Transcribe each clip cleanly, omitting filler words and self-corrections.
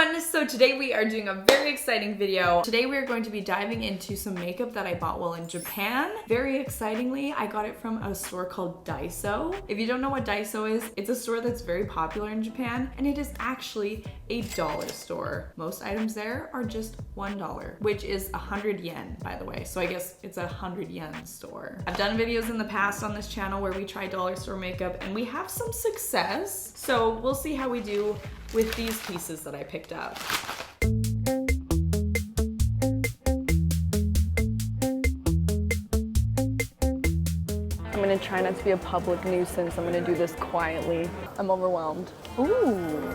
everyone! So today we are doing a very exciting video. Today we are going to be diving into some makeup that I bought while in Japan. Very excitingly, I got it from a store called Daiso. If you don't know what Daiso is, it's a store that's very popular in Japan and it is actually a dollar store. Most items there are just $1, which is 100 yen, by the way. So I guess it's a 100 yen store. I've done videos in the past on this channel where we try dollar store makeup and we have some success. So we'll see how we do with these pieces that I picked up. I'm gonna try not to be a public nuisance. I'm gonna do this quietly. I'm overwhelmed. Ooh,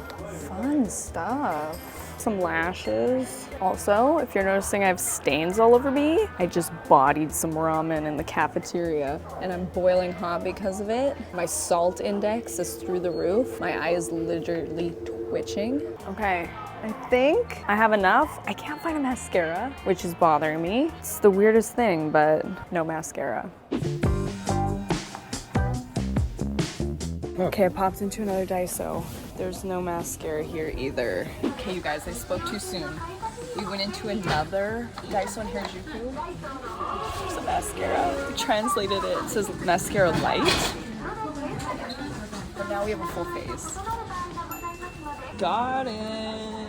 fun stuff. Some lashes. Also, if you're noticing I have stains all over me, I just bodied some ramen in the cafeteria and I'm boiling hot because of it. My salt index is through the roof. My eye is literally twitching. Okay, I think I have enough. I can't find a mascara, which is bothering me. It's the weirdest thing, but no mascara. Okay, I popped into another Daiso. There's no mascara here either. Okay, you guys, I spoke too soon. We went into another Daiso in Harajuku. There's a mascara. We translated it. It says mascara light. But now we have a full face. Got it.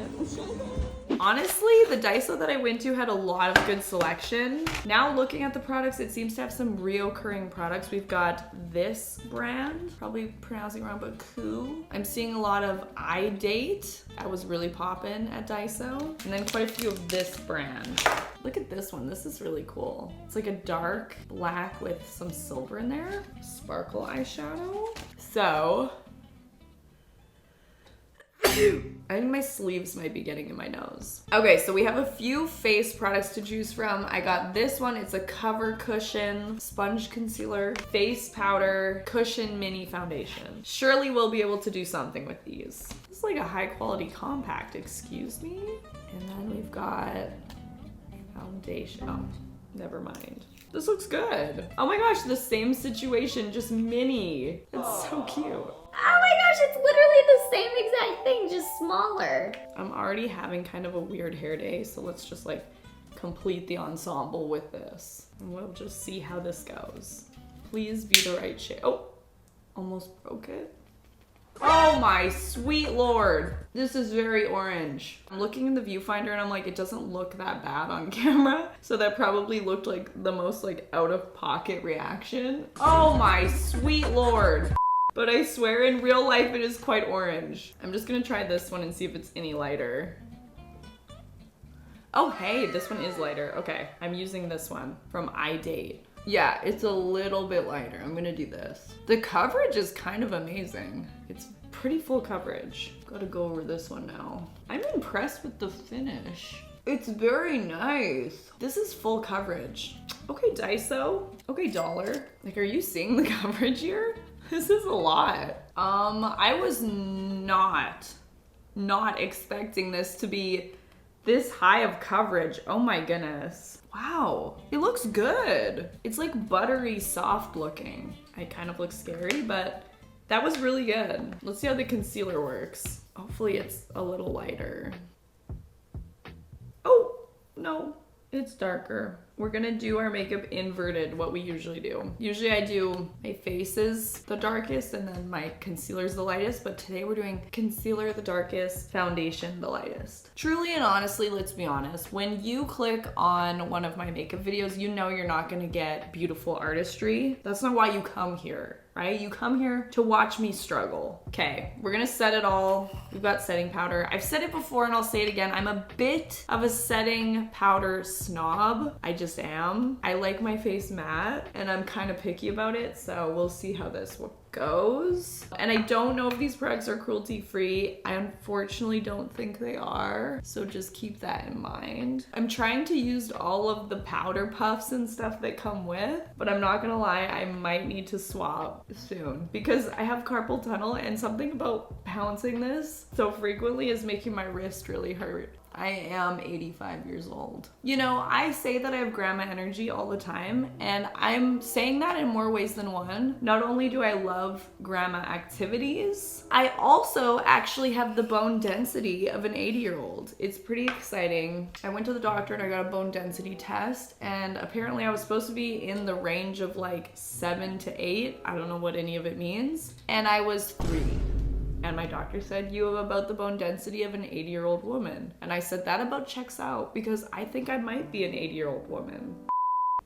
Honestly, the Daiso that I went to had a lot of good selection. Now looking at the products, it seems to have some reoccurring products. We've got this brand, probably pronouncing wrong, but Ku. I'm seeing a lot of iDate. That was really poppin' at Daiso. And then quite a few of this brand. Look at this one, this is really cool. It's like a dark black with some silver in there. Sparkle eyeshadow. So, I think my sleeves might be getting in my nose. Okay, so we have a few face products to choose from. I got this one. It's a cover cushion, sponge concealer, face powder, cushion mini foundation. Surely we'll be able to do something with these. This is like a high quality compact, excuse me. And then we've got foundation. Oh, never mind. This looks good. Oh my gosh, the same situation, just mini. It's so cute. Oh my gosh, it's literally the same exact thing, just smaller. I'm already having kind of a weird hair day, so let's just like complete the ensemble with this. And we'll just see how this goes. Please be the right shade. Oh, almost broke it. Oh my sweet lord. This is very orange. I'm looking in the viewfinder and I'm like, it doesn't look that bad on camera. So that probably looked like the most like out of pocket reaction. Oh my sweet lord. But I swear in real life it is quite orange. I'm just gonna try this one and see if it's any lighter. Oh hey, this one is lighter. Okay, I'm using this one from iDate. Yeah, it's a little bit lighter. I'm gonna do this. The coverage is kind of amazing. It's pretty full coverage. Gotta go over this one now. I'm impressed with the finish. It's very nice. This is full coverage. Okay, Daiso. Okay, dollar. Like, are you seeing the coverage here? This is a lot. I was not expecting this to be this high of coverage. Oh my goodness. Wow, it looks good. It's like buttery soft looking. It kind of looks scary, but that was really good. Let's see how the concealer works. Hopefully it's a little lighter. Oh, no, it's darker. We're gonna do our makeup inverted, what we usually do. Usually I do my faces the darkest and then my concealer's the lightest, but today we're doing concealer the darkest, foundation the lightest. Truly and honestly, let's be honest, when you click on one of my makeup videos, you know you're not gonna get beautiful artistry. That's not why you come here, right? You come here to watch me struggle. Okay, we're gonna set it all. We've got setting powder. I've said it before and I'll say it again. I'm a bit of a setting powder snob. I just am. I like my face matte and I'm kind of picky about it, so we'll see how this goes. And I don't know if these products are cruelty free. I unfortunately don't think they are, so just keep that in mind. I'm trying to use all of the powder puffs and stuff that come with, but I'm not gonna lie, I might need to swap soon because I have carpal tunnel and something about bouncing this so frequently is making my wrist really hurt. I am 85 years old. You know, I say that I have grandma energy all the time, and I'm saying that in more ways than one. Not only do I love grandma activities, I also actually have the bone density of an 80-year-old. It's pretty exciting. I went to the doctor and I got a bone density test, and apparently I was supposed to be in the range of like 7 to 8. I don't know what any of it means. And I was 3. And my doctor said, you have about the bone density of an 80-year-old woman. And I said, that about checks out because I think I might be an 80-year-old woman.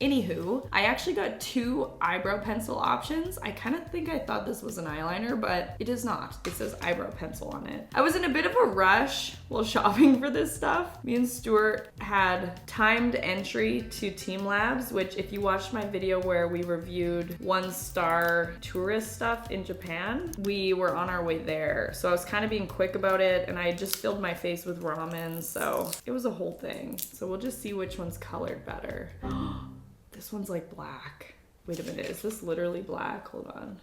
Anywho, I actually got 2 eyebrow pencil options. I kind of think I thought this was an eyeliner, but it is not. It says eyebrow pencil on it. I was in a bit of a rush while shopping for this stuff. Me and Stuart had timed entry to Team Labs, which if you watched my video where we reviewed 1-star tourist stuff in Japan, we were on our way there. So I was kind of being quick about it, and I had just filled my face with ramen, so it was a whole thing. So we'll just see which one's colored better. This one's like black. Wait a minute, is this literally black? Hold on.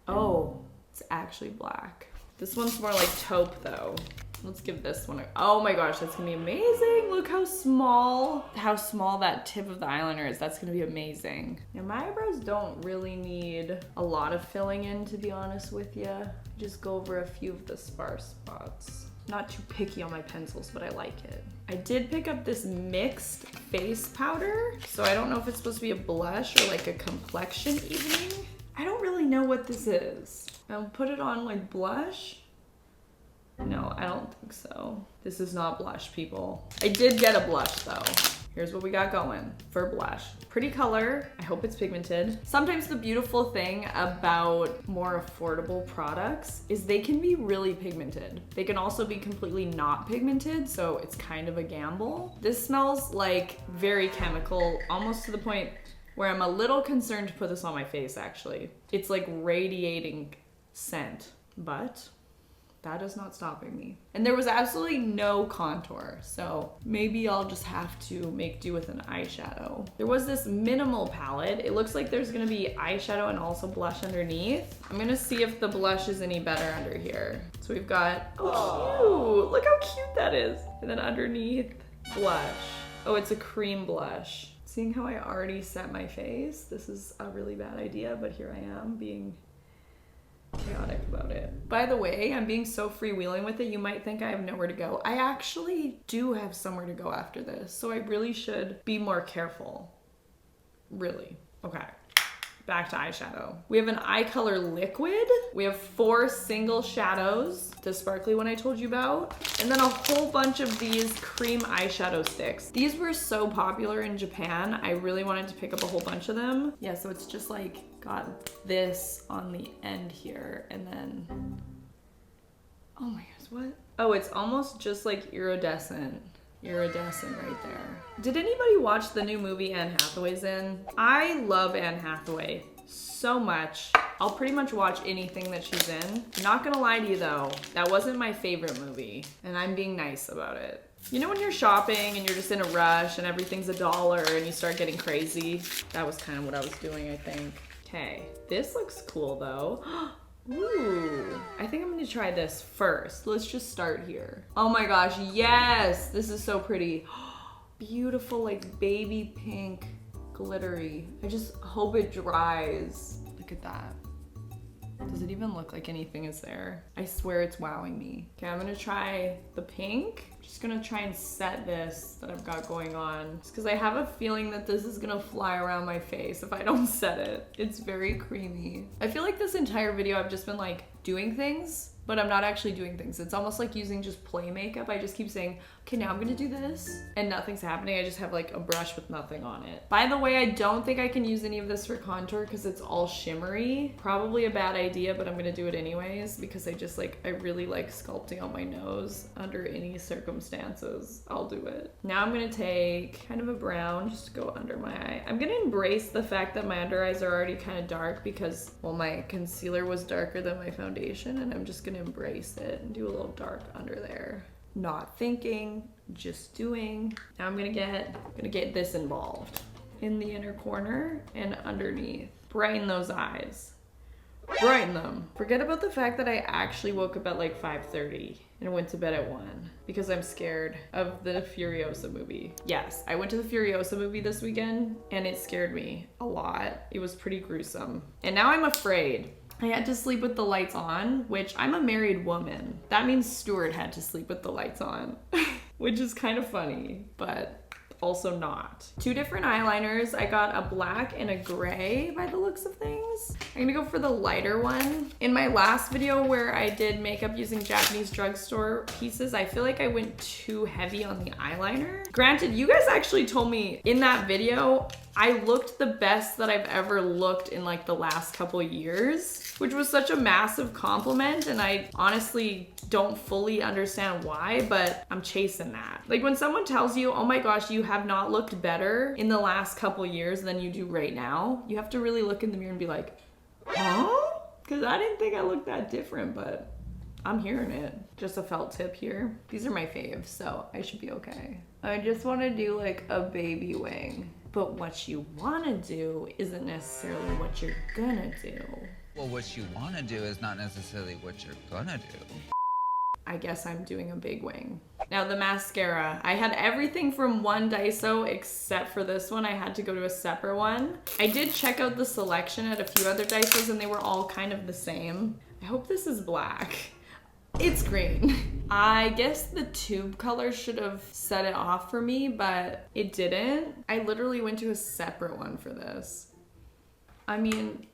Oh, it's actually black. This one's more like taupe though. Let's give this one a, oh my gosh, that's gonna be amazing. Look how small that tip of the eyeliner is. That's gonna be amazing. And my eyebrows don't really need a lot of filling in, to be honest with you. Just go over a few of the sparse spots. Not too picky on my pencils, but I like it. I did pick up this mixed face powder, so I don't know if it's supposed to be a blush or like a complexion evening. I don't really know what this is. I'll put it on like blush. No, I don't think so. This is not blush, people. I did get a blush though. Here's what we got going for blush. Pretty color. I hope it's pigmented. Sometimes the beautiful thing about more affordable products is they can be really pigmented. They can also be completely not pigmented, so it's kind of a gamble. This smells like very chemical, almost to the point where I'm a little concerned to put this on my face actually. It's like radiating scent, but that is not stopping me. And there was absolutely no contour, so maybe I'll just have to make do with an eyeshadow. There was this minimal palette. It looks like there's gonna be eyeshadow and also blush underneath. I'm gonna see if the blush is any better under here. So we've got, oh cute, look how cute that is. And then underneath, blush. Oh, it's a cream blush. Seeing how I already set my face, this is a really bad idea, but here I am being chaotic about it. By the way, I'm being so freewheeling with it, you might think I have nowhere to go. I actually do have somewhere to go after this, so I really should be more careful. Really. Okay. Back to eyeshadow. We have an eye color liquid. We have 4 single shadows, the sparkly one I told you about, and then a whole bunch of these cream eyeshadow sticks. These were so popular in Japan. I really wanted to pick up a whole bunch of them. Yeah, so it's just like got this on the end here, and then, oh my gosh, what? Oh, it's almost just like iridescent. Iridescent right there. Did anybody watch the new movie Anne Hathaway's in? I love Anne Hathaway so much. I'll pretty much watch anything that she's in. Not gonna lie to you though, that wasn't my favorite movie, and I'm being nice about it. You know when you're shopping and you're just in a rush and everything's $1 and you start getting crazy? That was kind of what I was doing, I think. Okay, this looks cool though. Ooh, I think I'm gonna try this first. Let's just start here. Oh my gosh, yes! This is so pretty. Beautiful, like baby pink, glittery. I just hope it dries. Look at that. Does it even look like anything is there? I swear it's wowing me. Okay, I'm gonna try the pink. Just gonna try and set this that I've got going on. Just because I have a feeling that this is gonna fly around my face if I don't set it. It's very creamy. I feel like this entire video I've just been like doing things, but I'm not actually doing things. It's almost like using just play makeup. I just keep saying, okay, now I'm gonna do this, and nothing's happening. I just have like a brush with nothing on it. By the way, I don't think I can use any of this for contour because it's all shimmery. Probably a bad idea, but I'm gonna do it anyways because I really like sculpting on my nose under any circumstances. I'll do it. Now I'm gonna take kind of a brown just to go under my eye. I'm gonna embrace the fact that my under eyes are already kind of dark because, well, my concealer was darker than my foundation, and I'm just gonna embrace it and do a little dark under there. Not thinking, just doing. Now I'm gonna get this involved in the inner corner and underneath. Brighten those eyes. Brighten them. Forget about the fact that I actually woke up at like 5:30. and went to bed at 1 because I'm scared of the Furiosa movie. Yes, I went to the Furiosa movie this weekend and it scared me a lot. It was pretty gruesome. And now I'm afraid. I had to sleep with the lights on, which I'm a married woman. That means Stuart had to sleep with the lights on, which is kind of funny, but also not. 2 different eyeliners. I got a black and a gray by the looks of things. I'm gonna go for the lighter one. In my last video where I did makeup using Japanese drugstore pieces, I feel like I went too heavy on the eyeliner. Granted, you guys actually told me in that video I looked the best that I've ever looked in like the last couple years, which was such a massive compliment, and I honestly don't fully understand why, but I'm chasing that. Like when someone tells you, oh my gosh, you have not looked better in the last couple years than you do right now, you have to really look in the mirror and be like, huh? Because I didn't think I looked that different, but I'm hearing it. Just a felt tip here. These are my faves, so I should be okay. I just want to do like a baby wing. But what you want to do isn't necessarily what you're gonna do. Well, what you want to do is not necessarily what you're gonna do. I guess I'm doing a big wing. Now the mascara. I had everything from one Daiso except for this one. I had to go to a separate one. I did check out the selection at a few other Daisos and they were all kind of the same. I hope this is black. It's green. I guess the tube color should have set it off for me, but it didn't. I literally went to a separate one for this. I mean,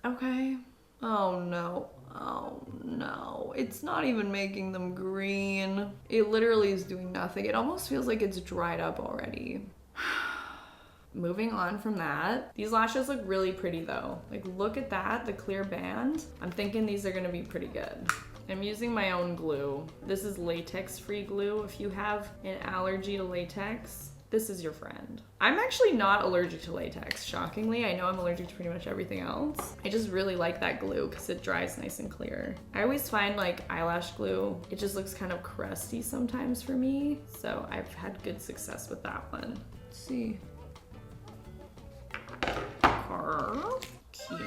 okay. Oh no. Oh no. It's not even making them green. It literally is doing nothing. It almost feels like it's dried up already. Moving on from that, these lashes look really pretty though. Like look at that, the clear band. I'm thinking these are gonna be pretty good. I'm using my own glue. This is latex-free glue. If you have an allergy to latex, this is your friend. I'm actually not allergic to latex, shockingly. I know I'm allergic to pretty much everything else. I just really like that glue because it dries nice and clear. I always find like eyelash glue, it just looks kind of crusty sometimes for me. So I've had good success with that one. Let's see. Curve. Cute,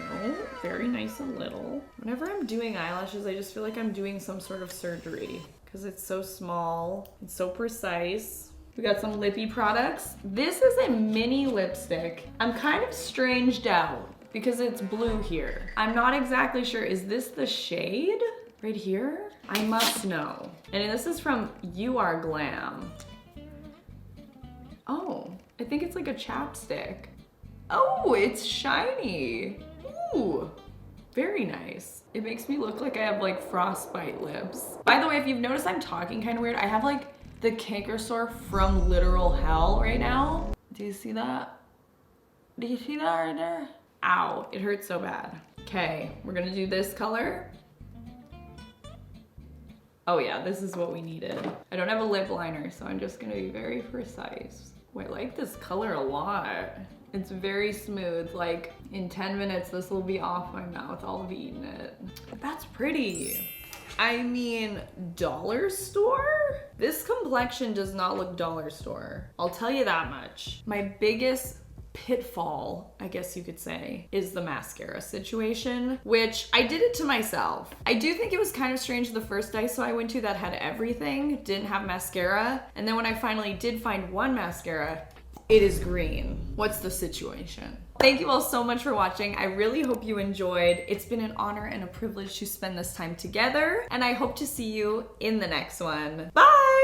very nice and little. Whenever I'm doing eyelashes, I just feel like I'm doing some sort of surgery because it's so small and so precise. We got some lippy products. This is a mini lipstick. I'm kind of stranged out because it's blue here. I'm not exactly sure, is this the shade right here? I must know. And this is from You Are Glam. Oh, I think it's like a chapstick. Oh, it's shiny. Ooh, very nice. It makes me look like I have like frostbite lips. By the way, if you've noticed I'm talking kind of weird, I have like the canker sore from literal hell right now. Do you see that? Do you see that right there? Ow, it hurts so bad. Okay, we're gonna do this color. Oh yeah, this is what we needed. I don't have a lip liner, so I'm just gonna be very precise. Oh, I like this color a lot. It's very smooth. Like in 10 minutes, this will be off my mouth. I'll have eaten it. That's pretty. I mean, dollar store? This complexion does not look dollar store. I'll tell you that much. My biggest pitfall, I guess you could say, is the mascara situation, which I did it to myself. I do think it was kind of strange the first Daiso I went to that had everything, didn't have mascara. And then when I finally did find one mascara, it is green. What's the situation? Thank you all so much for watching. I really hope you enjoyed. It's been an honor and a privilege to spend this time together, and I hope to see you in the next one. Bye!